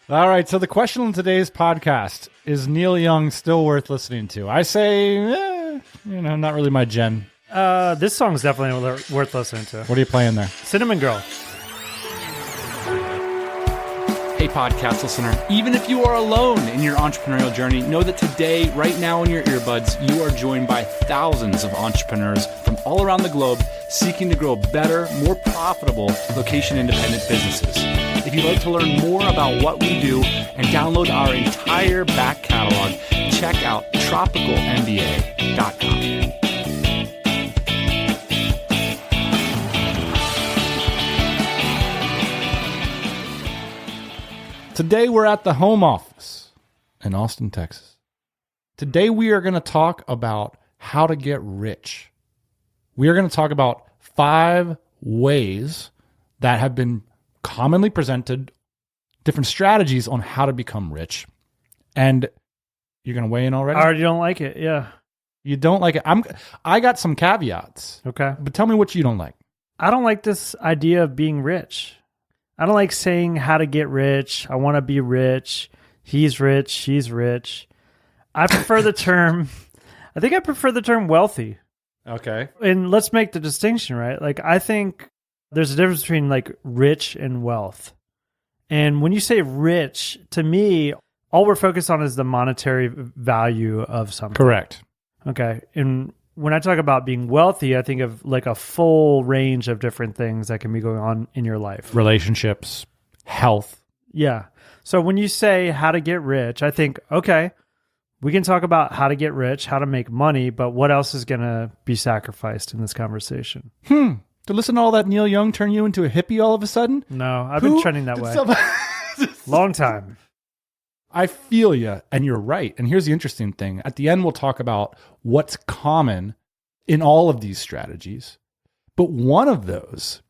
All right, so the question on today's podcast, is Neil Young still worth listening to? I say, not really my gen. This song's definitely worth listening to. What are you playing there? Cinnamon Girl. Hey, podcast listener, even if you are alone in your entrepreneurial journey, know that today, right now in your earbuds, you are joined by thousands of entrepreneurs from all around the globe seeking to grow better, more profitable, location-independent businesses. If you'd like to learn more about what we do and download our entire back catalog, check out tropicalmba.com. Today we're at the home office in Austin, Texas. Today we are going to talk about how to get rich. We are going to talk about 5 ways that have been commonly presented, different strategies on how to become rich. And you're going to weigh in already? I already don't like it, yeah. You don't like it? I got some caveats. Okay. But tell me what you don't like. I don't like this idea of being rich. I don't like saying how to get rich. I want to be rich. He's rich. She's rich. I prefer the term, I think I prefer the term wealthy. Okay. And let's make the distinction, right? Like, I think there's a difference between like rich and wealth. And when you say rich, to me, all we're focused on is the monetary value of something. Correct. Okay. And when I talk about being wealthy, I think of like a full range of different things that can be going on in your life. Relationships, health. Yeah. So when you say how to get rich, I think, okay, we can talk about how to get rich, how to make money, but what else is going to be sacrificed in this conversation? To listen to all that Neil Young turn you into a hippie all of a sudden? No, I've been trending that way. Long time. I feel you, and you're right. And here's the interesting thing. At the end, we'll talk about what's common in all of these strategies. But one of those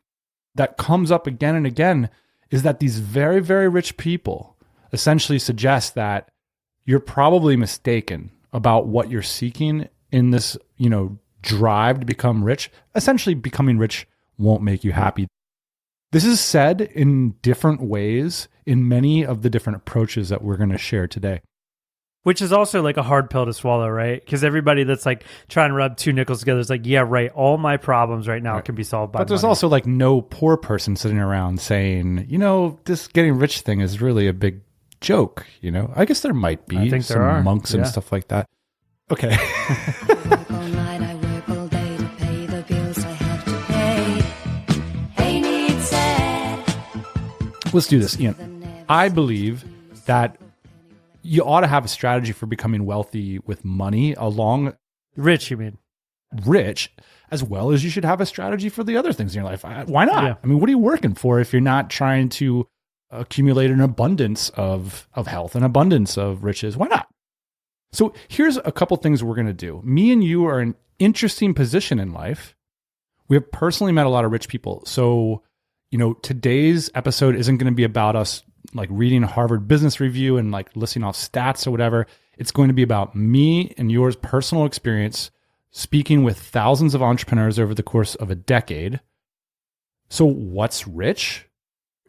that comes up again and again is that these very, very rich people essentially suggest that you're probably mistaken about what you're seeking in this, drive to become rich. Essentially, becoming rich won't make you happy. This is said in different ways in many of the different approaches that we're going to share today. Which is also like a hard pill to swallow, right? Because everybody that's like trying to rub 2 nickels together is like, yeah, right, all my problems right now can be solved by But there's money. also like no poor person sitting around saying, this getting rich thing is really a big joke, I guess there might be some monks and stuff like that. Okay. Let's do this, Ian. I believe that you ought to have a strategy for becoming wealthy with money along... Rich, you mean? Rich, as well as you should have a strategy for the other things in your life. Why not? Yeah. I mean, what are you working for if you're not trying to accumulate an abundance of health, an abundance of riches? Why not? So here's a couple things we're going to do. Me and you are in an interesting position in life. We have personally met a lot of rich people. So, today's episode isn't going to be about us like reading a Harvard Business Review and like listing off stats or whatever. It's going to be about me and yours personal experience speaking with thousands of entrepreneurs over the course of a decade. So what's rich?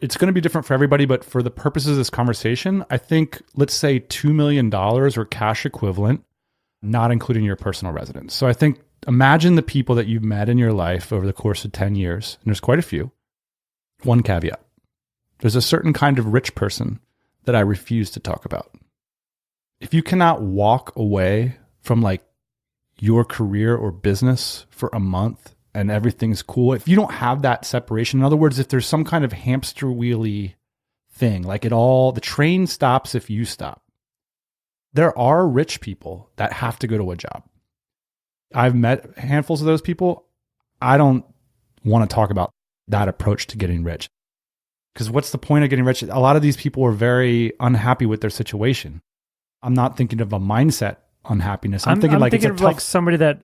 It's going to be different for everybody, but for the purposes of this conversation, I think, let's say $2 million or cash equivalent, not including your personal residence. So I think, imagine the people that you've met in your life over the course of 10 years, and there's quite a few. One caveat. There's a certain kind of rich person that I refuse to talk about. If you cannot walk away from like your career or business for a month and everything's cool, if you don't have that separation, in other words, if there's some kind of hamster wheelie thing, like the train stops if you stop. There are rich people that have to go to a job. I've met handfuls of those people. I don't want to talk about that approach to getting rich. Because what's the point of getting rich? A lot of these people are very unhappy with their situation. I'm not thinking of a mindset unhappiness. I'm thinking of like somebody that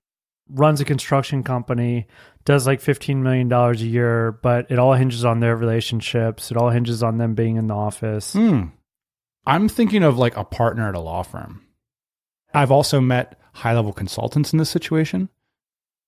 runs a construction company, does like $15 million a year, but it all hinges on their relationships. It all hinges on them being in the office. I'm thinking of like a partner at a law firm. I've also met high-level consultants in this situation.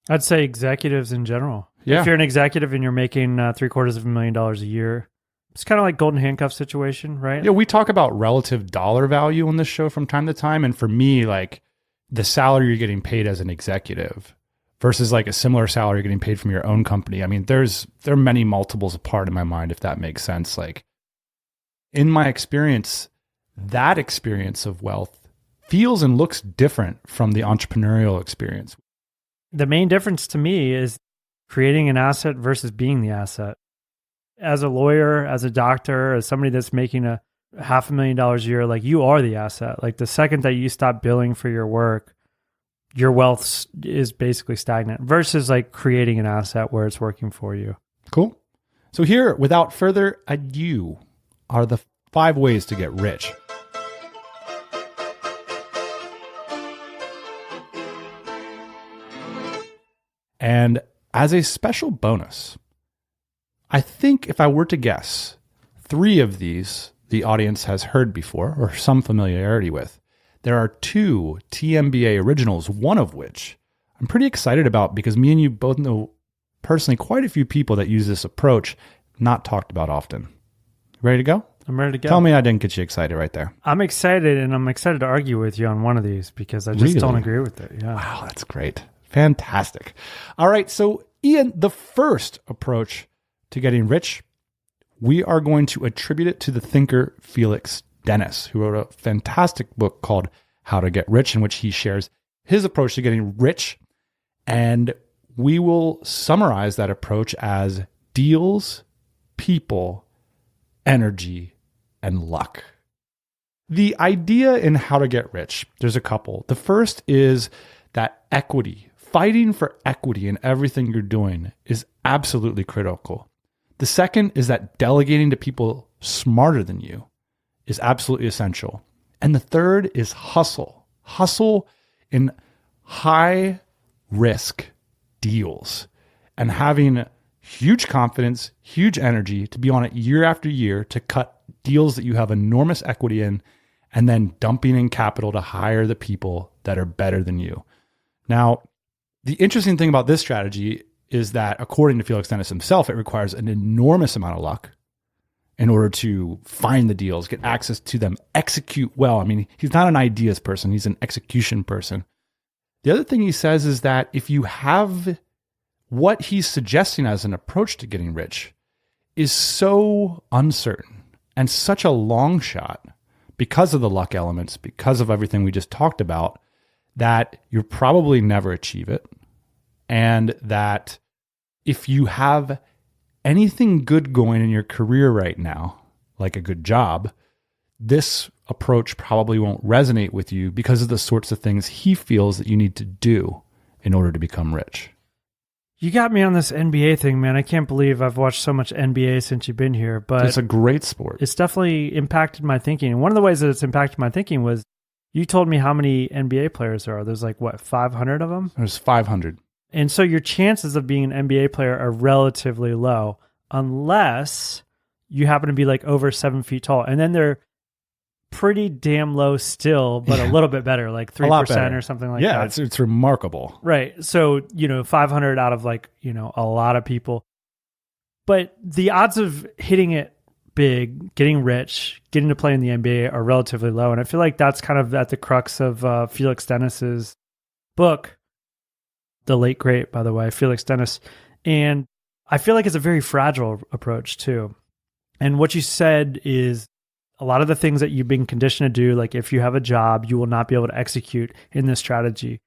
I'd say executives in general. Yeah. If you're an executive and you're making $750,000 a year, It's kind of like golden handcuff situation, right? Yeah, we talk about relative dollar value on this show from time to time. And for me, like the salary you're getting paid as an executive versus like a similar salary you're getting paid from your own company. I mean, there are many multiples apart in my mind, if that makes sense. Like in my experience, that experience of wealth feels and looks different from the entrepreneurial experience. The main difference to me is creating an asset versus being the asset. As a lawyer, as a doctor, as somebody that's making $500,000 a year, like you are the asset. Like the second that you stop billing for your work, your wealth is basically stagnant versus like creating an asset where it's working for you. Cool. So here, without further ado, are the 5 ways to get rich. And as a special bonus, I think if I were to guess, 3 of these the audience has heard before or some familiarity with. There are 2 TMBA originals, one of which I'm pretty excited about because me and you both know personally quite a few people that use this approach, not talked about often. Ready to go? I'm ready to go. Tell me I didn't get you excited right there. I'm excited, and I'm excited to argue with you on one of these because I just don't agree with it. Yeah. Wow, that's great. Fantastic. All right, so Ian, the first approach to getting rich, we are going to attribute it to the thinker Felix Dennis, who wrote a fantastic book called How to Get Rich, in which he shares his approach to getting rich. And we will summarize that approach as deals, people, energy, and luck. The idea in How to Get Rich, there's a couple. The first is that equity, fighting for equity in everything you're doing is absolutely critical. The second is that delegating to people smarter than you is absolutely essential. And the third is hustle. Hustle in high risk deals and having huge confidence, huge energy to be on it year after year to cut deals that you have enormous equity in and then dumping in capital to hire the people that are better than you. Now, the interesting thing about this strategy is that according to Felix Dennis himself, it requires an enormous amount of luck in order to find the deals, get access to them, execute well. I mean, he's not an ideas person, he's an execution person. The other thing he says is that if you have what he's suggesting as an approach to getting rich is so uncertain and such a long shot because of the luck elements, because of everything we just talked about, that you'll probably never achieve it. And that if you have anything good going in your career right now, like a good job, this approach probably won't resonate with you because of the sorts of things he feels that you need to do in order to become rich. You got me on this NBA thing, man. I can't believe I've watched so much NBA since you've been here, but it's a great sport. It's definitely impacted my thinking. And one of the ways that it's impacted my thinking was you told me how many NBA players there are. There's like, what, 500 of them? There's 500. And so your chances of being an NBA player are relatively low unless you happen to be like over 7 feet tall. And then they're pretty damn low still, but a little bit better, like 3% or something like that. Yeah, it's remarkable. Right. So, 500 out of like, a lot of people. But the odds of hitting it big, getting rich, getting to play in the NBA are relatively low. And I feel like that's kind of at the crux of Felix Dennis's book. The late great, by the way, Felix Dennis. And I feel like it's a very fragile approach too. And what you said is a lot of the things that you've been conditioned to do, like if you have a job, you will not be able to execute in this strategy.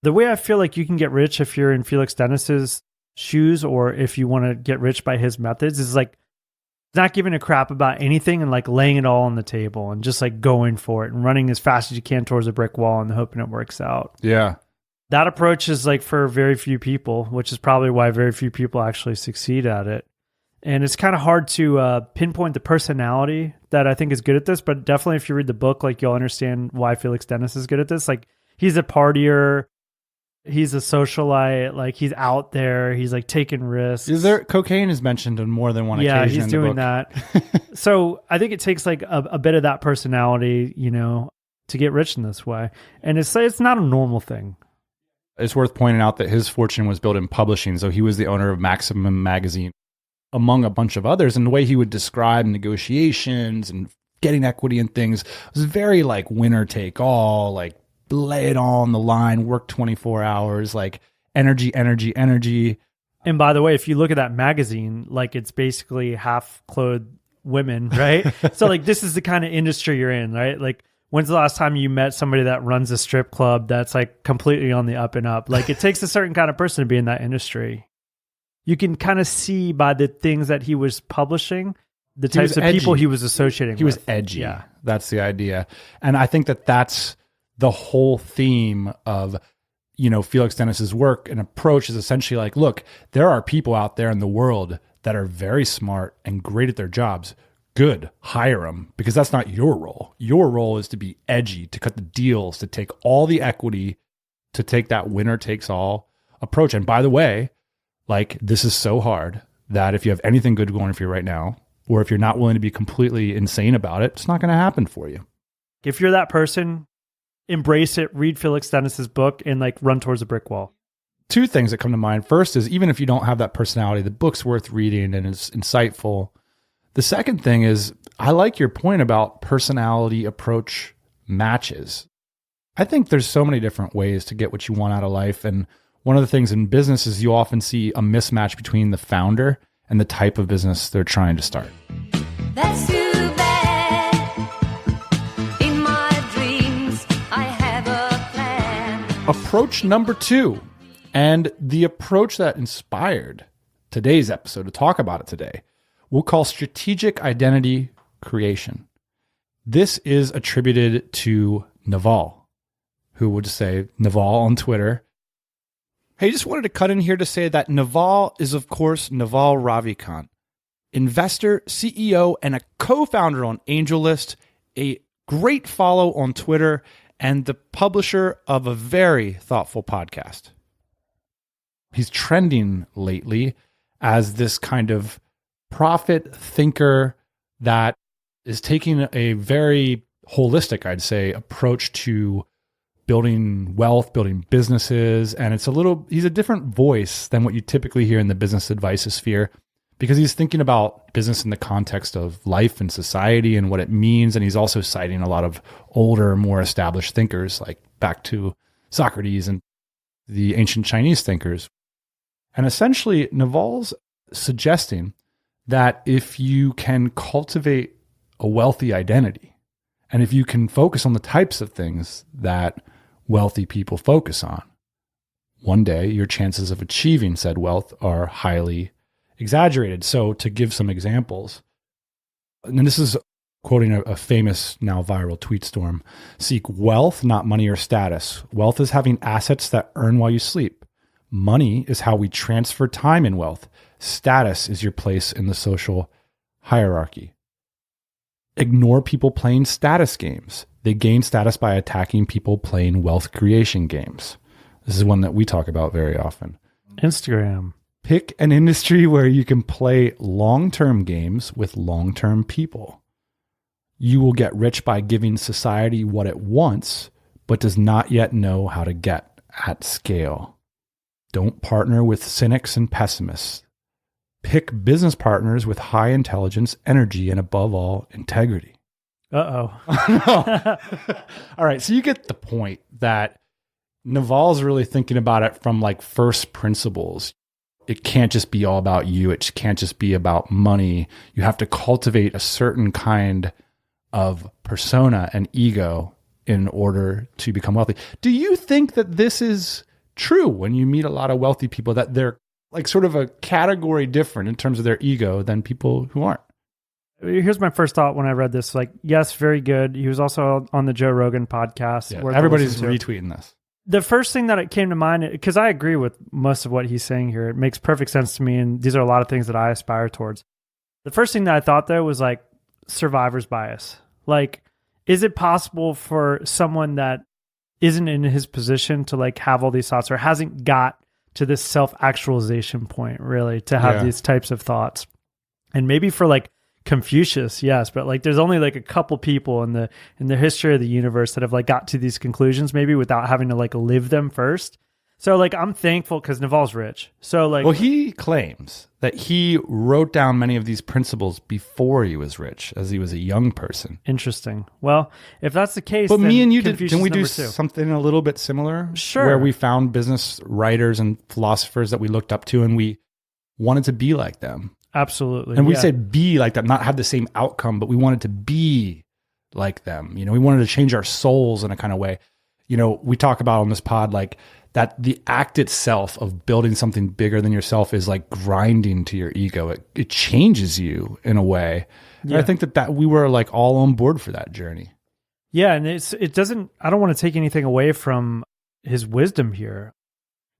The way I feel like you can get rich if you're in Felix Dennis's shoes or if you want to get rich by his methods is like not giving a crap about anything and like laying it all on the table and just like going for it and running as fast as you can towards a brick wall and hoping it works out. Yeah. That approach is like for very few people, which is probably why very few people actually succeed at it. And it's kind of hard to pinpoint the personality that I think is good at this, but definitely if you read the book, like you'll understand why Felix Dennis is good at this. Like he's a partier, he's a socialite, like he's out there, he's like taking risks. Is there cocaine is mentioned on more than one occasion? Yeah, he's in doing the book. that. So I think it takes like a bit of that personality, to get rich in this way. And it's not a normal thing. It's worth pointing out that his fortune was built in publishing. So he was the owner of Maximum Magazine. among a bunch of others. And the way he would describe negotiations and getting equity and things was very like winner take all, like lay it all on the line, work 24 hours, like energy, energy, energy. And by the way, if you look at that magazine, like it's basically half clothed women, right? So like this is the kind of industry you're in, right? Like when's the last time you met somebody that runs a strip club that's like completely on the up and up? Like it takes a certain kind of person to be in that industry. You can kind of see by the things that he was publishing, the types of people he was associating with. He was edgy. Yeah. That's the idea. And I think that that's the whole theme of, Felix Dennis's work and approach is essentially like, look, there are people out there in the world that are very smart and great at their jobs. Good, hire them, because that's not your role. Your role is to be edgy, to cut the deals, to take all the equity, to take that winner takes all approach. And by the way, like this is so hard that if you have anything good going for you right now, or if you're not willing to be completely insane about it, it's not going to happen for you. If you're that person, embrace it, read Felix Dennis's book, and like run towards a brick wall. Two things that come to mind. First is, even if you don't have that personality, the book's worth reading and is insightful. The second thing is, I like your point about personality approach matches. I think there's so many different ways to get what you want out of life. And one of the things in business is you often see a mismatch between the founder and the type of business they're trying to start. That's too bad. In my dreams, I have a plan. Approach number 2, and the approach that inspired today's episode to talk about it today, we'll call strategic identity creation. This is attributed to Naval, who would say Naval on Twitter. Hey, just wanted to cut in here to say that Naval is, of course, Naval Ravikant, investor, CEO, and a co-founder on AngelList, a great follow on Twitter, and the publisher of a very thoughtful podcast. He's trending lately as this kind of prophet thinker that is taking a very holistic, I'd say, approach to building wealth, building businesses. And he's a different voice than what you typically hear in the business advice sphere, because he's thinking about business in the context of life and society and what it means. And he's also citing a lot of older, more established thinkers, like back to Socrates and the ancient Chinese thinkers. And essentially, Naval's suggesting that if you can cultivate a wealthy identity, and if you can focus on the types of things that wealthy people focus on, one day your chances of achieving said wealth are highly exaggerated. So to give some examples, and this is quoting a famous, now viral tweet storm: seek wealth, not money or status. Wealth is having assets that earn while you sleep. Money is how we transfer time in wealth. Status is your place in the social hierarchy. Ignore people playing status games. They gain status by attacking people playing wealth creation games. This is one that we talk about very often. Instagram. Pick an industry where you can play long-term games with long-term people. You will get rich by giving society what it wants, but does not yet know how to get at scale. Don't partner with cynics and pessimists. Pick business partners with high intelligence, energy, and above all, integrity. Uh-oh. All right, so you get the point that Naval's really thinking about it from like first principles. It can't just be all about you. It can't just be about money. You have to cultivate a certain kind of persona and ego in order to become wealthy. Do you think that this is true when you meet a lot of wealthy people, that they're like sort of a category different in terms of their ego than people who aren't? Here's my first thought when I read this. Like, yes, very good. He was also on the Joe Rogan podcast. Yeah, everybody's retweeting this. The first thing that it came to mind, because I agree with most of what he's saying here, it makes perfect sense to me, and these are a lot of things that I aspire towards. The first thing that I thought, though, was like survivor's bias. Like, is it possible for someone that isn't in his position to like have all these thoughts, or hasn't got to this self-actualization point, really, to have these types of thoughts? And maybe for like Confucius, yes, but like there's only like a couple people in the history of the universe that have like got to these conclusions, maybe without having to like live them first. So like, I'm thankful because Naval's rich. So like, Well, he claims that he wrote down many of these principles before he was rich, as he was a young person. interesting. Well, if that's the case, But then me and you, Confucius didn't we do number 2. something a little bit similar? Sure. Where we found business writers and philosophers that we looked up to and we wanted to be like them. Absolutely. And we yeah. said be like them, not have the same outcome, but we wanted to be like them. You know, we wanted to change our souls in a kind of way. You know, we talk about on this pod, like that the act itself of building something bigger than yourself is like grinding to your ego. It changes you in a way. And I think that we were like all on board for that journey. Yeah. And it doesn't, I don't want to take anything away from his wisdom here.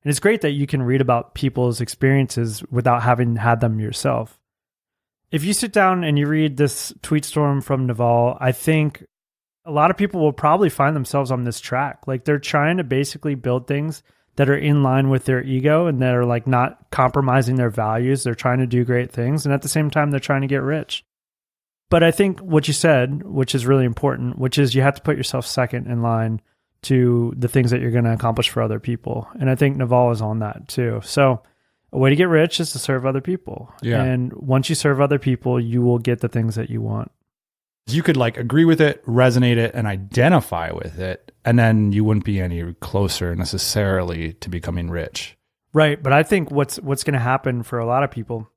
And it's great that you can read about people's experiences without having had them yourself. If you sit down and you read this tweet storm from Naval, I think a lot of people will probably find themselves on this track. Like they're trying to basically build things that are in line with their ego and that are like not compromising their values. They're trying to do great things. And at the same time, they're trying to get rich. But I think what you said, which is really important, which is you have to put yourself second in line to the things that you're going to accomplish for other people. And I think Naval is on that too. So a way to get rich is to serve other people. Yeah. And once you serve other people, you will get the things that you want. You could like agree with it, resonate it, and identify with it. And then you wouldn't be any closer necessarily to becoming rich. Right. But I think what's going to happen for a lot of people,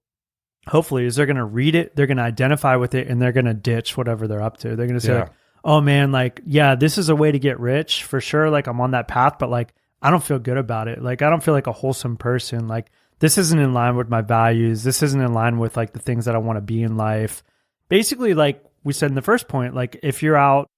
hopefully, is they're going to read it, they're going to identify with it, and they're going to ditch whatever they're up to. They're going to say, like, oh man, like, yeah, this is a way to get rich for sure. Like I'm on that path, but like, I don't feel good about it. Like, I don't feel like a wholesome person. Like this isn't in line with my values. This isn't in line with like the things that I want to be in life. Basically, like we said in the first point, like if you're out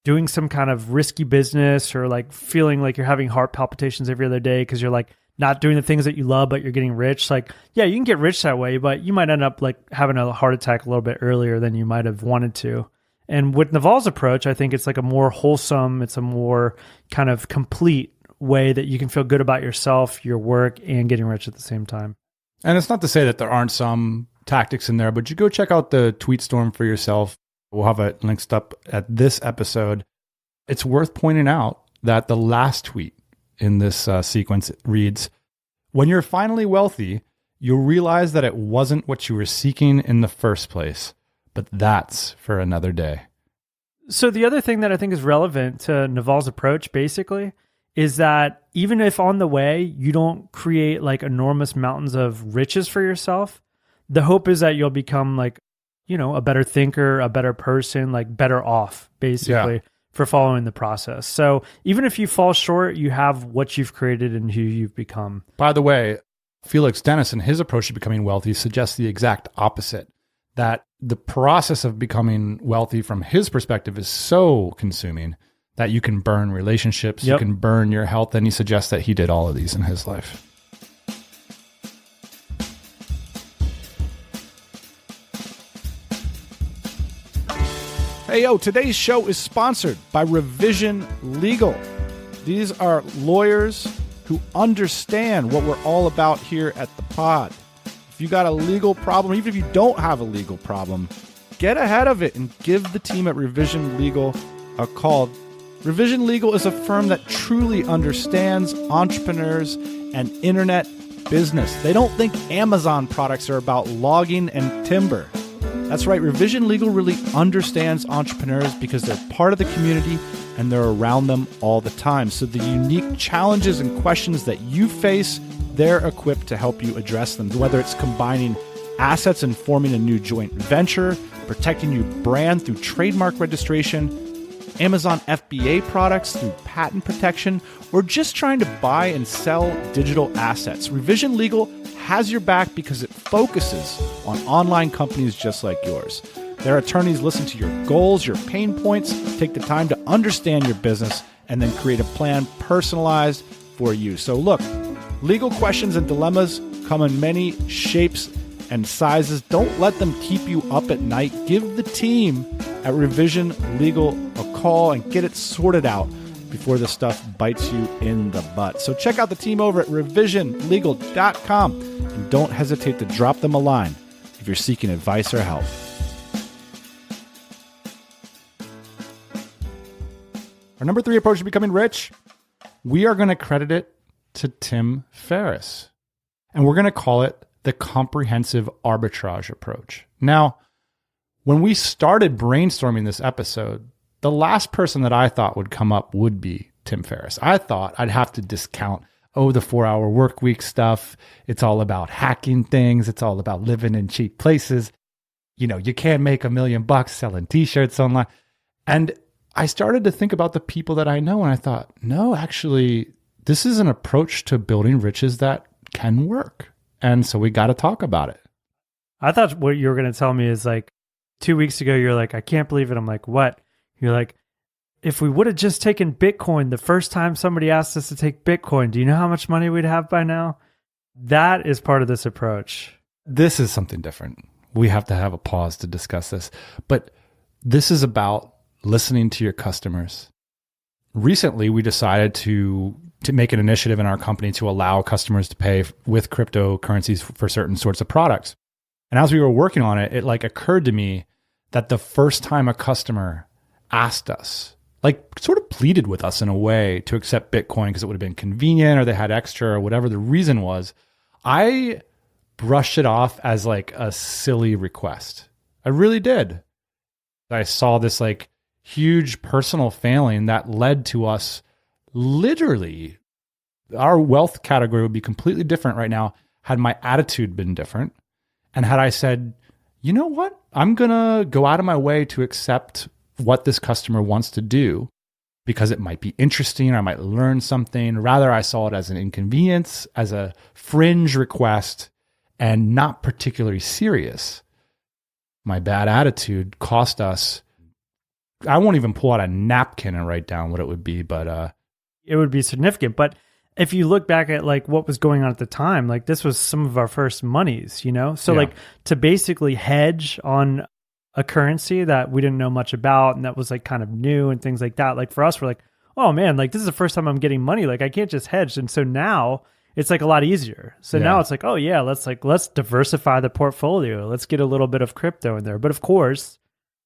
doing some kind of risky business or like feeling like you're having heart palpitations every other day because you're like not doing the things that you love, but you're getting rich. Like, yeah, you can get rich that way, but you might end up like having a heart attack a little bit earlier than you might have wanted to. And with Naval's approach, I think it's like a more wholesome, it's a more kind of complete way that you can feel good about yourself, your work, and getting rich at the same time. And it's not to say that there aren't some tactics in there, but you go check out the tweet storm for yourself. We'll have it linked up at this episode. It's worth pointing out that the last tweet in this sequence reads, "When you're finally wealthy, you'll realize that it wasn't what you were seeking in the first place. But that's for another day." So the other thing that I think is relevant to Naval's approach basically is that even if on the way you don't create like enormous mountains of riches for yourself, the hope is that you'll become like, you know, a better thinker, a better person, like better off basically for following the process. So even if you fall short, you have what you've created and who you've become. By the way, Felix Dennis and his approach to becoming wealthy suggests the exact opposite. That the process of becoming wealthy from his perspective is so consuming that you can burn relationships, you can burn your health. And he suggests that he did all of these in his life. Hey, yo, today's show is sponsored by Revision Legal. These are lawyers who understand what we're all about here at the pod. If you got a legal problem, even if you don't have a legal problem, get ahead of it and give the team at Revision Legal a call. Revision Legal is a firm that truly understands entrepreneurs and internet business. They don't think Amazon products are about logging and timber. That's right, Revision Legal really understands entrepreneurs because they're part of the community and they're around them all the time. So the unique challenges and questions that you face, they're equipped to help you address them, whether it's combining assets and forming a new joint venture, protecting your brand through trademark registration, Amazon FBA products through patent protection, or just trying to buy and sell digital assets. Revision Legal has your back because it focuses on online companies just like yours. Their attorneys listen to your goals, your pain points, take the time to understand your business, and then create a plan personalized for you. So look, legal questions and dilemmas come in many shapes and sizes. Don't let them keep you up at night. Give the team at Revision Legal a call and get it sorted out before this stuff bites you in the butt. So check out the team over at revisionlegal.com and don't hesitate to drop them a line if you're seeking advice or help. Our number 3 approach to becoming rich, we are going to credit it to Tim Ferriss. And we're going to call it the comprehensive arbitrage approach. Now, when we started brainstorming this episode, the last person that I thought would come up would be Tim Ferriss. I thought I'd have to discount, the 4-hour work week stuff. It's all about hacking things. It's all about living in cheap places. You can't make $1 million selling t-shirts online. And I started to think about the people that I know, and I thought, no, actually, this is an approach to building riches that can work. And so we got to talk about it. I thought what you were going to tell me is like 2 weeks ago, you're like, I can't believe it. I'm like, what? You're like, if we would have just taken Bitcoin the first time somebody asked us to take Bitcoin, do you know how much money we'd have by now? That is part of this approach. This is something different. We have to have a pause to discuss this. But this is about listening to your customers. Recently, we decided to make an initiative in our company to allow customers to pay with cryptocurrencies for certain sorts of products. And as we were working on it, it occurred to me that the first time a customer asked us, sort of pleaded with us in a way to accept Bitcoin because it would have been convenient or they had extra or whatever the reason was, I brushed it off as a silly request. I really did. I saw this huge personal failing that led to us literally, our wealth category would be completely different right now had my attitude been different. And had I said, you know what, I'm going to go out of my way to accept what this customer wants to do because it might be interesting or I might learn something. Rather, I saw it as an inconvenience, as a fringe request, and not particularly serious. My bad attitude cost us, I won't even pull out a napkin and write down what it would be, but it would be significant. But if you look back at what was going on at the time, this was some of our first monies, So Yeah. To basically hedge on a currency that we didn't know much about and that was kind of new and things like that. For us, we're like, oh man, this is the first time I'm getting money. I can't just hedge. And so now it's a lot easier. So now it's oh yeah, let's diversify the portfolio. Let's get a little bit of crypto in there. But of course,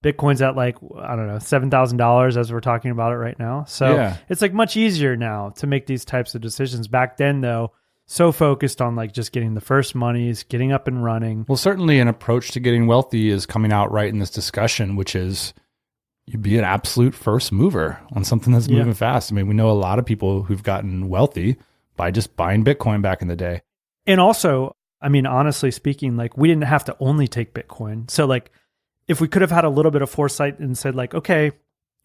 Bitcoin's at I don't know, $7,000 as we're talking about it right now. So it's much easier now to make these types of decisions. Back then though, so focused on just getting the first monies, getting up and running. Well, certainly an approach to getting wealthy is coming out right in this discussion, which is you be an absolute first mover on something that's moving fast. I mean, we know a lot of people who've gotten wealthy by just buying Bitcoin back in the day. And also, I mean, honestly speaking, we didn't have to only take Bitcoin. So if we could have had a little bit of foresight and said okay,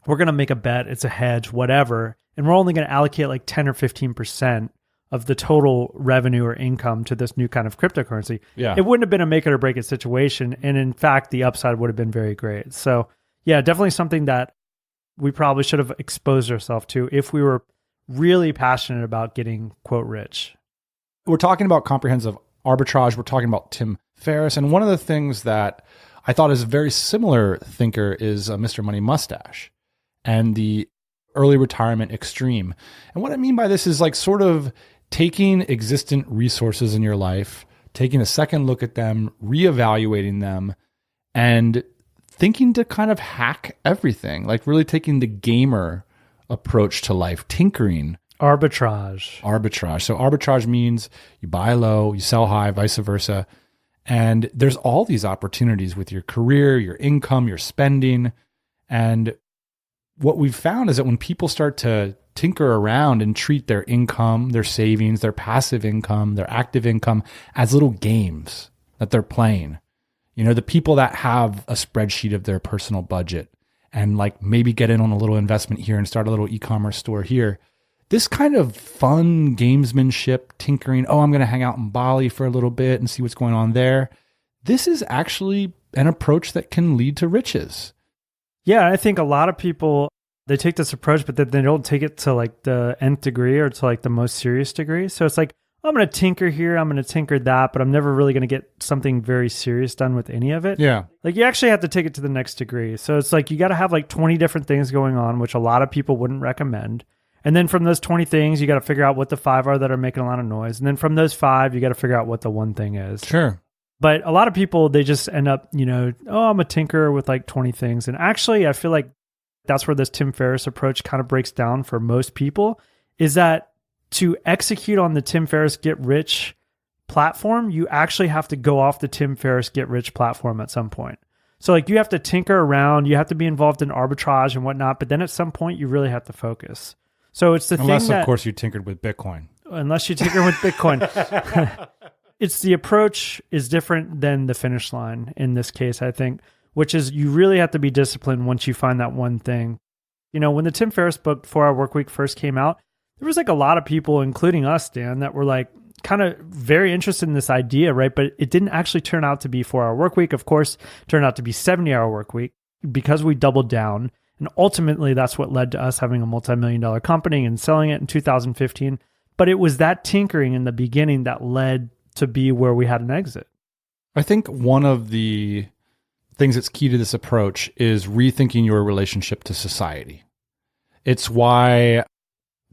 we're going to make a bet, it's a hedge, whatever, and we're only going to allocate 10 or 15% of the total revenue or income to this new kind of cryptocurrency, it wouldn't have been a make it or break it situation. And in fact, the upside would have been very great. So yeah, definitely something that we probably should have exposed ourselves to if we were really passionate about getting, quote, rich. We're talking about comprehensive arbitrage. We're talking about Tim Ferriss. And one of the things that I thought is a very similar thinker is Mr. Money Mustache and the early retirement extreme. And what I mean by this is sort of taking existent resources in your life, taking a second look at them, reevaluating them, and thinking to kind of hack everything, really taking the gamer approach to life, tinkering. Arbitrage. So arbitrage means you buy low, you sell high, vice versa. And there's all these opportunities with your career, your income, your spending. And what we've found is that when people start to tinker around and treat their income, their savings, their passive income, their active income as little games that they're playing, the people that have a spreadsheet of their personal budget and maybe get in on a little investment here and start a little e-commerce store here, this kind of fun gamesmanship, tinkering, I'm going to hang out in Bali for a little bit and see what's going on there. This is actually an approach that can lead to riches. Yeah, I think a lot of people, they take this approach, but then they don't take it to the nth degree or to the most serious degree. So it's I'm going to tinker here, I'm going to tinker that, but I'm never really going to get something very serious done with any of it. Yeah. You actually have to take it to the next degree. So it's you got to have 20 different things going on, which a lot of people wouldn't recommend. And then from those 20 things, you got to figure out what the 5 are that are making a lot of noise. And then from those 5, you got to figure out what the one thing is. Sure. But a lot of people, they just end up, I'm a tinker with 20 things. And actually, I feel like that's where this Tim Ferriss approach kind of breaks down for most people, is that to execute on the Tim Ferriss Get Rich platform, you actually have to go off the Tim Ferriss Get Rich platform at some point. So like you have to tinker around, you have to be involved in arbitrage and whatnot, but then at some point you really have to focus. So it's the unless thing that, of course you tinkered with Bitcoin. Unless you tinker with Bitcoin. It's the approach is different than the finish line in this case, I think, which is you really have to be disciplined once you find that one thing. You know, when the Tim Ferriss book 4 Hour Workweek first came out, there was like a lot of people, including us, Dan, that were like kind of very interested in this idea, right? But it didn't actually turn out to be 4 Hour Workweek. Of course, it turned out to be 70-hour workweek because we doubled down. And ultimately, that's what led to us having a multi-million-dollar company and selling it in 2015. But it was that tinkering in the beginning that led to be where we had an exit. I think one of the things that's key to this approach is rethinking your relationship to society. It's why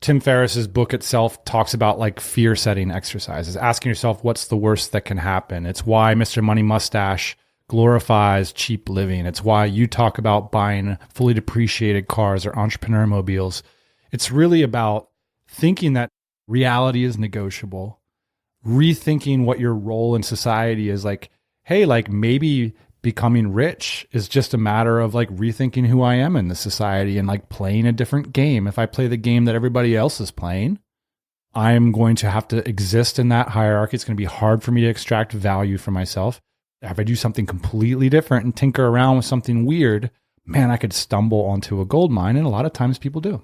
Tim Ferriss's book itself talks about like fear setting exercises, asking yourself what's the worst that can happen. It's why Mr. Money Mustache glorifies cheap living. It's why you talk about buying fully depreciated cars or entrepreneur mobiles. It's really about thinking that reality is negotiable, rethinking what your role in society is. Like, hey, like maybe becoming rich is just a matter of like rethinking who I am in the society and like playing a different game. If I play the game that everybody else is playing, I'm going to have to exist in that hierarchy. It's going to be hard for me to extract value for myself. If I do something completely different and tinker around with something weird, man, I could stumble onto a gold mine. And a lot of times people do.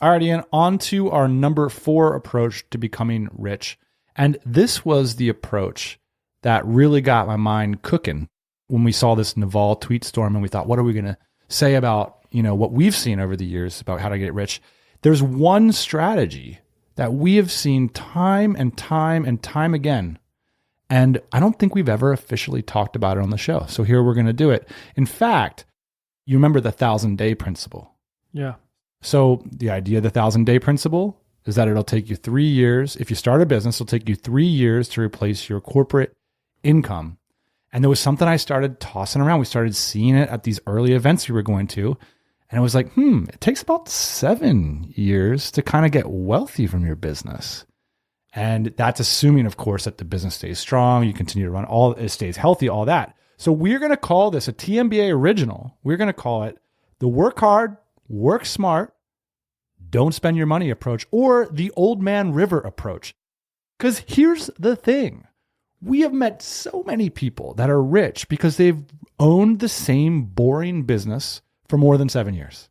Alrighty, and on to our number 4 approach to becoming rich. And this was the approach that really got my mind cooking when we saw this Naval tweet storm and we thought, what are we going to say about, you know, what we've seen over the years about how to get rich? There's one strategy that we have seen time and time and time again. And I don't think we've ever officially talked about it on the show. So here we're going to do it. In fact, you remember the 1,000-day principle. Yeah. So the idea of the 1,000-day principle is that it'll take you 3 years. If you start a business, it'll take you 3 years to replace your corporate income. And there was something I started tossing around. We started seeing it at these early events we were going to. And it was like, it takes about 7 years to kind of get wealthy from your business. And that's assuming, of course, that the business stays strong, you continue to run, it stays healthy, all that. So we're going to call this a TMBA original. We're going to call it the work hard, work smart, don't spend your money approach, or the old man river approach. Because here's the thing. We have met so many people that are rich because they've owned the same boring business for more than 7 years.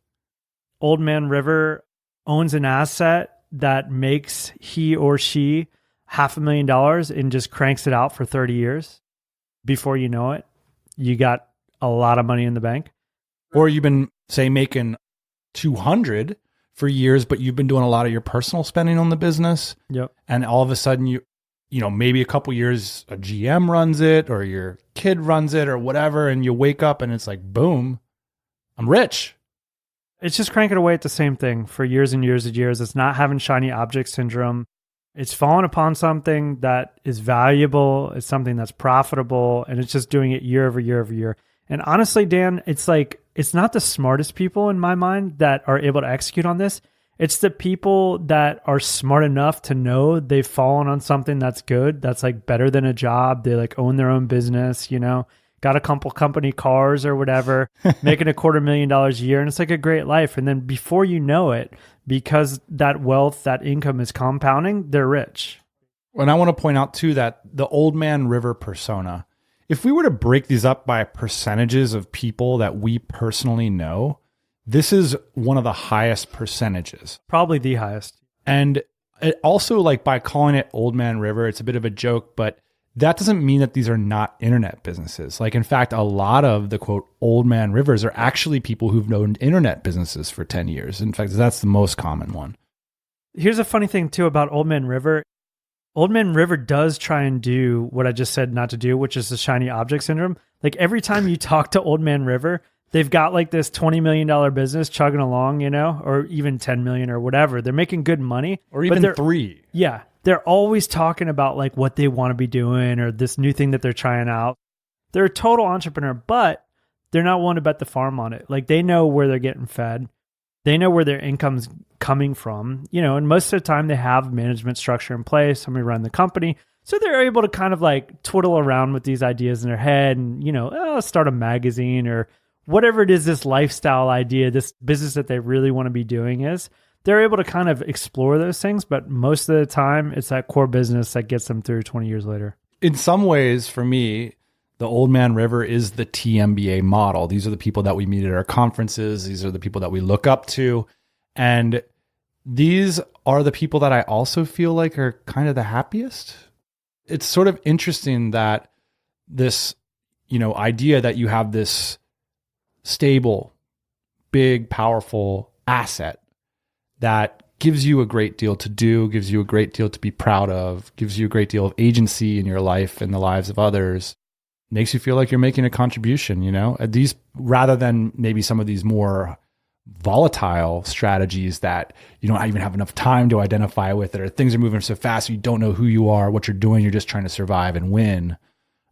Old man river owns an asset that makes he or she $500,000 and just cranks it out for 30 years. Before you know it, you got a lot of money in the bank. Or you've been, say, making 200 for years, but you've been doing a lot of your personal spending on the business. Yep. And all of a sudden you know, maybe a couple years a GM runs it or your kid runs it or whatever. And you wake up and it's like, boom, I'm rich. It's just cranking away at the same thing for years and years and years. It's not having shiny object syndrome. It's falling upon something that is valuable. It's something that's profitable. And it's just doing it year over year over year. And honestly, Dan, it's like, it's not the smartest people in my mind that are able to execute on this. It's the people that are smart enough to know they've fallen on something that's good, that's like better than a job. They like own their own business, you know, got a couple company cars or whatever, making $250,000 a year. And it's like a great life. And then before you know it, because that wealth, that income is compounding, they're rich. And I want to point out too that the old man river persona, if we were to break these up by percentages of people that we personally know, this is one of the highest percentages. Probably the highest. And it also, like, by calling it Old Man River, it's a bit of a joke, but that doesn't mean that these are not internet businesses. Like, in fact, a lot of the, quote, Old Man Rivers are actually people who've known internet businesses for 10 years. In fact, that's the most common one. Here's a funny thing, too, about Old Man River. Old Man River does try and do what I just said not to do, which is the shiny object syndrome. Like, every time you talk to Old Man River, they've got like this $20 million business chugging along, you know, or even 10 million or whatever. They're making good money. Or even 3. Yeah. They're always talking about like what they want to be doing or this new thing that they're trying out. They're a total entrepreneur, but they're not willing to bet the farm on it. Like they know where they're getting fed. They know where their income's coming from, and most of the time they have management structure in place, somebody run the company. So they're able to kind of like twiddle around with these ideas in their head and, start a magazine or whatever it is, this lifestyle idea, this business that they really want to be doing is. They're able to kind of explore those things, but most of the time it's that core business that gets them through 20 years later. In some ways, for me, the Old Man River is the TMBA model. These are the people that we meet at our conferences. These are the people that we look up to. And these are the people that I also feel like are kind of the happiest. It's sort of interesting that this, idea that you have this stable, big, powerful asset that gives you a great deal to do, gives you a great deal to be proud of, gives you a great deal of agency in your life and the lives of others, makes you feel like you're making a contribution, these, rather than maybe some of these more volatile strategies that you don't even have enough time to identify with, or things are moving so fast you don't know who you are, what you're doing, you're just trying to survive and win.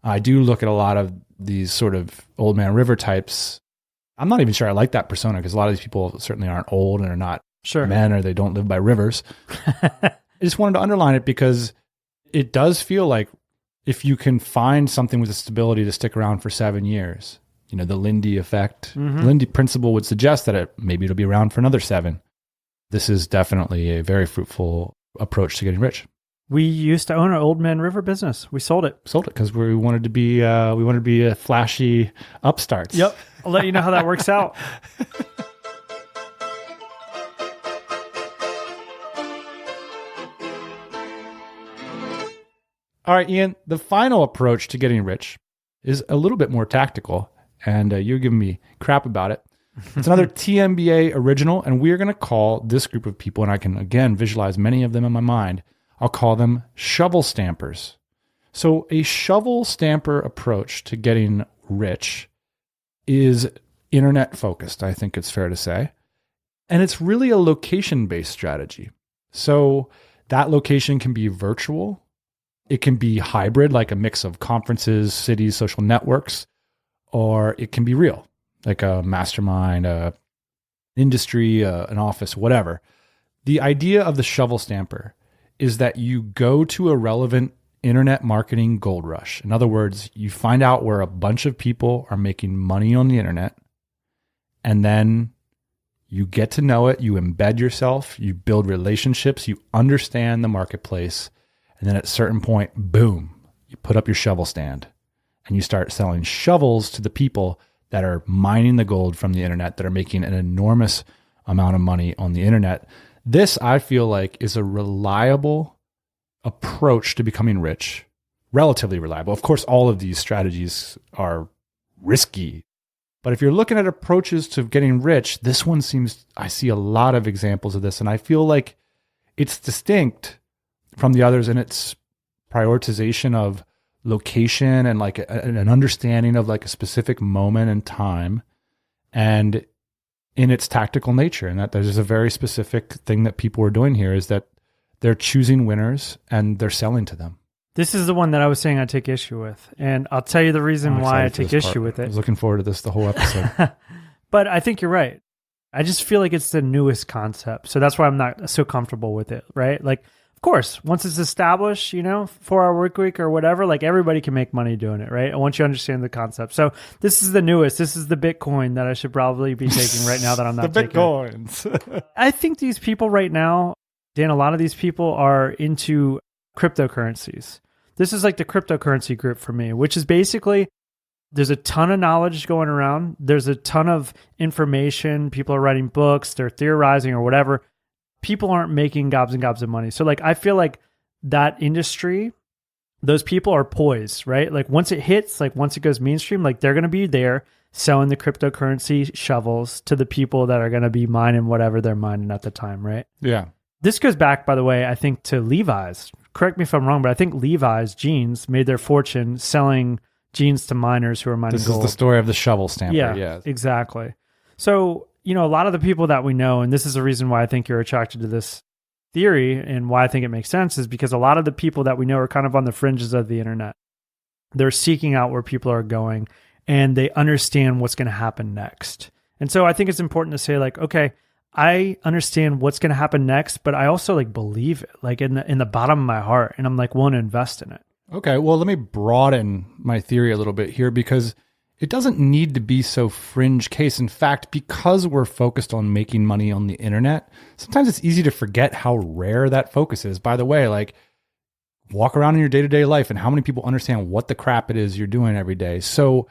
I do look at a lot of these sort of Old Man River types. I'm not even sure I like that persona because a lot of these people certainly aren't old and are not men, or they don't live by rivers. I just wanted to underline it because it does feel like if you can find something with the stability to stick around for 7 years, the Lindy effect, the Lindy principle would suggest that maybe it'll be around for another 7. This is definitely a very fruitful approach to getting rich. We used to own an Old Man River business. We sold it. Because we wanted to be a flashy upstarts. Yep. I'll let you know how that works out. All right, Ian, the final approach to getting rich is a little bit more tactical, and you're giving me crap about it. It's another TMBA original, and we're going to call this group of people, and I can, again, visualize many of them in my mind. I'll call them shovel stampers. So a shovel stamper approach to getting rich is internet focused, I think it's fair to say. And it's really a location-based strategy. So that location can be virtual. It can be hybrid, like a mix of conferences, cities, social networks, or it can be real, like a mastermind, a industry, an office, whatever. The idea of the shovel stamper is that you go to a relevant internet marketing gold rush. In other words, you find out where a bunch of people are making money on the internet, and then you get to know it, you embed yourself, you build relationships, you understand the marketplace. And then at a certain point, boom, you put up your shovel stand and you start selling shovels to the people that are mining the gold from the internet, that are making an enormous amount of money on the internet. This, I feel like, is a reliable approach to becoming rich, relatively reliable. Of course, all of these strategies are risky, but if you're looking at approaches to getting rich, this one I see a lot of examples of this, and I feel like it's distinct from the others in its prioritization of location and like an understanding of like a specific moment in time, and in its tactical nature. And that there's a very specific thing that people are doing here is that they're choosing winners and they're selling to them. This is the one that I was saying I take issue with. And I'll tell you the reason why I take issue with it. I was looking forward to this the whole episode. But I think you're right. I just feel like it's the newest concept. So that's why I'm not so comfortable with it, right? Like, of course, once it's established, 4-hour work week or whatever, like everybody can make money doing it, right? Once you understand the concept. So this is the newest. This is the Bitcoin that I should probably be taking right now that I'm not taking. The Bitcoins. I think these people right now, Dan, a lot of these people are into cryptocurrencies. This is like the cryptocurrency group for me, which is basically there's a ton of knowledge going around. There's a ton of information. People are writing books. They're theorizing or whatever. People aren't making gobs and gobs of money. So like, I feel like that industry, those people are poised, right? Like once it hits, like once it goes mainstream, like they're going to be there selling the cryptocurrency shovels to the people that are going to be mining whatever they're mining at the time, right? Yeah. This goes back, by the way, I think to Levi's. Correct me if I'm wrong, but I think Levi's jeans made their fortune selling jeans to miners who are mining gold. This is the story of the shovel stamper. Yeah, exactly. So, a lot of the people that we know, and this is the reason why I think you're attracted to this theory and why I think it makes sense, is because a lot of the people that we know are kind of on the fringes of the internet. They're seeking out where people are going, and they understand what's going to happen next. And so I think it's important to say like, okay, I understand what's going to happen next, but I also like believe it, like in the bottom of my heart, and I'm like willing to invest in it. Okay, well, let me broaden my theory a little bit here, because it doesn't need to be so fringe case. In fact, because we're focused on making money on the internet, sometimes it's easy to forget how rare that focus is. By the way, like, walk around in your day-to-day life and how many people understand what the crap it is you're doing every day. So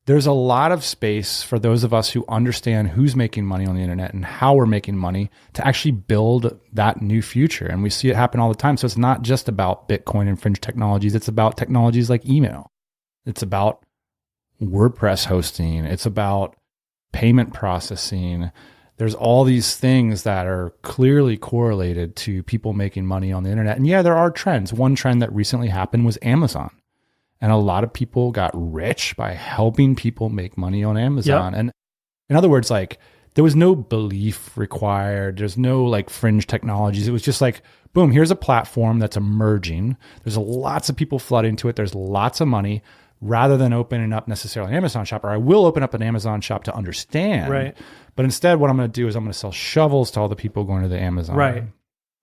there's a lot of space for those of us who understand who's making money on the internet and how we're making money to actually build that new future. And we see it happen all the time. So it's not just about Bitcoin and fringe technologies. It's about technologies like email. It's about WordPress hosting. It's about payment processing. There's all these things that are clearly correlated to people making money on the internet. And yeah, there are trends. One trend that recently happened was Amazon. And a lot of people got rich by helping people make money on Amazon. Yep. And in other words, like, there was no belief required. There's no like fringe technologies. It was just like, boom, here's a platform that's emerging. There's lots of people flooding to it. There's lots of money. Rather than opening up necessarily an Amazon shop, or I will open up an Amazon shop to understand. Right. But instead, what I'm going to do is I'm going to sell shovels to all the people going to the Amazon. Right.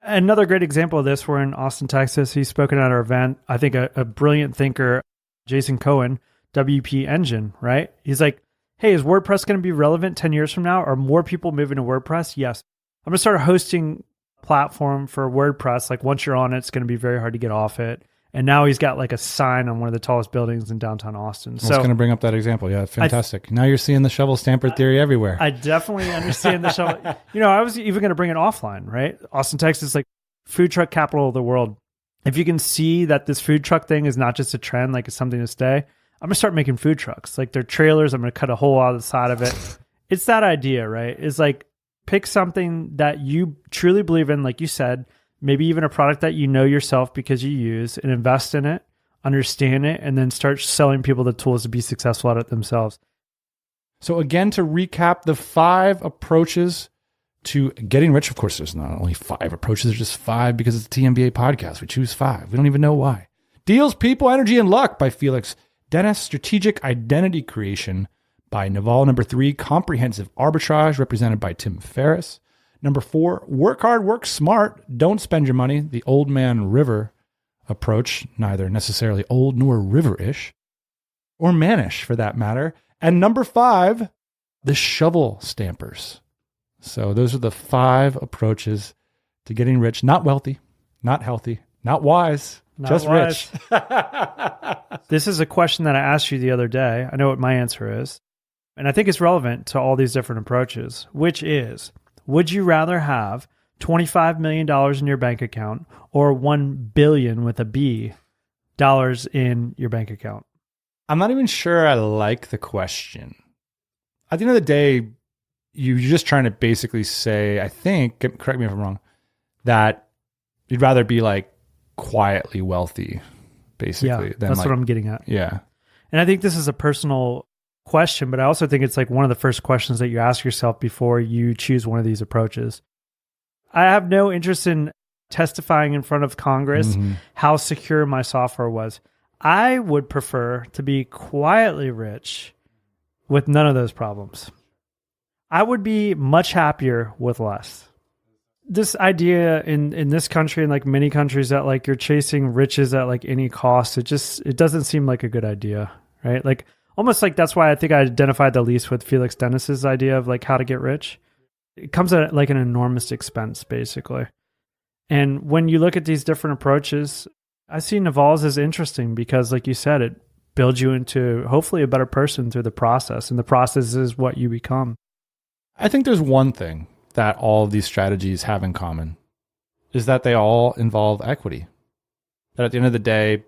Another great example of this, we're in Austin, Texas. He's spoken at our event. I think a brilliant thinker, Jason Cohen, WP Engine, right? He's like, hey, is WordPress going to be relevant 10 years from now? Are more people moving to WordPress? Yes. I'm going to start hosting a platform for WordPress. Like, once you're on it, it's going to be very hard to get off it. And now he's got like a sign on one of the tallest buildings in downtown Austin. I was going to bring up that example. Yeah, fantastic. Now you're seeing the shovel stamper theory everywhere. I definitely understand the shovel. I was even going to bring it offline, right? Austin, Texas, like food truck capital of the world. If you can see that this food truck thing is not just a trend, like it's something to stay, I'm going to start making food trucks. Like they're trailers. I'm going to cut a hole out of the side of it. It's that idea, right? It's like, pick something that you truly believe in, like you said, maybe even a product that you know yourself because you use, and invest in it, understand it, and then start selling people the tools to be successful at it themselves. So again, to recap, the 5 approaches to getting rich. Of course, there's not only 5 approaches. There's just 5 because it's a TMBA podcast. We choose 5. We don't even know why. Deals, People, Energy, and Luck by Felix Dennis. Strategic Identity Creation by Naval. Number 3, Comprehensive Arbitrage, represented by Tim Ferriss. Number 4, Work Hard, Work Smart, Don't Spend Your Money, the Old Man River approach, neither necessarily old nor river-ish, or mannish for that matter. And number 5, the Shovel Stampers. So those are the 5 approaches to getting rich. Not wealthy, not healthy, not wise, just wise. Rich. This is a question that I asked you the other day. I know what my answer is. And I think it's relevant to all these different approaches, which is, would you rather have $25 million in your bank account or $1 billion with a B dollars in your bank account? I'm not even sure I like the question. At the end of the day, you're just trying to basically say, I think, correct me if I'm wrong, that you'd rather be like quietly wealthy, basically. Yeah, that's like, what I'm getting at. Yeah. And I think this is a personal question, but I also think it's like one of the first questions that you ask yourself before you choose one of these approaches. I have no interest in testifying in front of Congress how secure my software was. I would prefer to be quietly rich with none of those problems. I would be much happier with less. This idea in this country and like many countries that like you're chasing riches at like any cost, it doesn't seem like a good idea, right? Like almost like that's why I think I identified the least with Felix Dennis's idea of like how to get rich. It comes at like an enormous expense, basically. And when you look at these different approaches, I see Naval's as interesting because, like you said, it builds you into hopefully a better person through the process. And the process is what you become. I think there's one thing that all of these strategies have in common is that they all involve equity. That at the end of the day,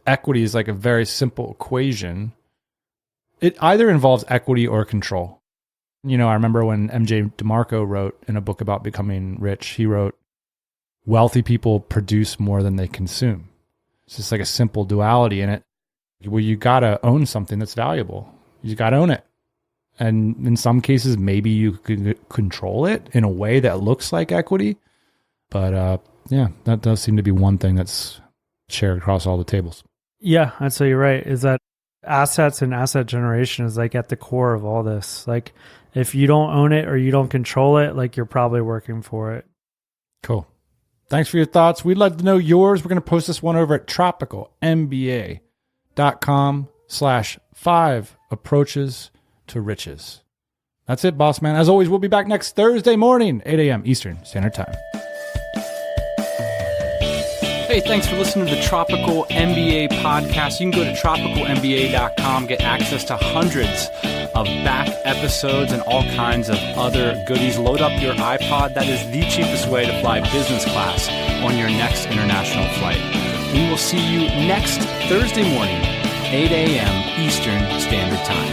equity is like a very simple equation. It either involves equity or control. I remember when MJ DeMarco wrote in a book about becoming rich, he wrote, wealthy people produce more than they consume. It's just like a simple duality in it. Well, you got to own something that's valuable. You got to own it. And in some cases, maybe you could control it in a way that looks like equity. But yeah, that does seem to be one thing that's shared across all the tables. Yeah, I'd say you're right, is that assets and asset generation is like at the core of all this. Like if you don't own it or you don't control it, like you're probably working for it. Cool. Thanks for your thoughts. We'd like to know yours. We're going to post this one over at tropicalmba.com/5 approaches to riches. That's it, boss man. As always, we'll be back next Thursday morning, 8 a.m. Eastern Standard Time. Hey, thanks for listening to the Tropical MBA podcast. You can go to tropicalmba.com, get access to hundreds of back episodes and all kinds of other goodies. Load up your iPod. That is the cheapest way to fly business class on your next international flight. We will see you next Thursday morning, 8 a.m. Eastern Standard Time.